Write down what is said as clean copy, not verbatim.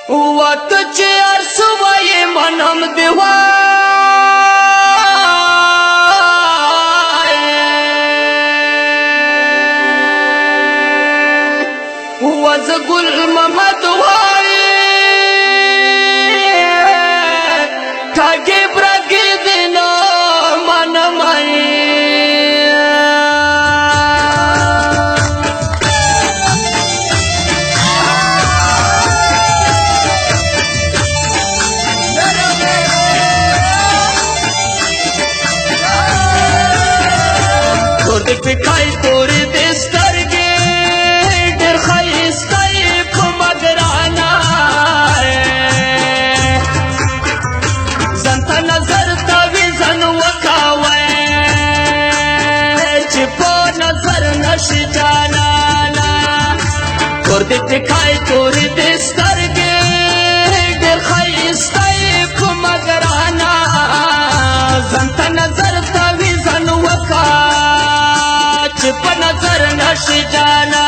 وقت چې ارسو وایې منم دې وایې وزه ګل محمد وایې کاږې برګې دې نه منم تور دې پکای تور دې سترګې ډېر ښایسته یې په مګرانه ځان ته نظر کوي ځان وکوئ چې په نظر نشي جانانه تور دې پکای تور دې سترګې ډېر ښایسته یې په مګرانه ځان ته نظر کوي ځان وکوئ چې په نظر نشي جانا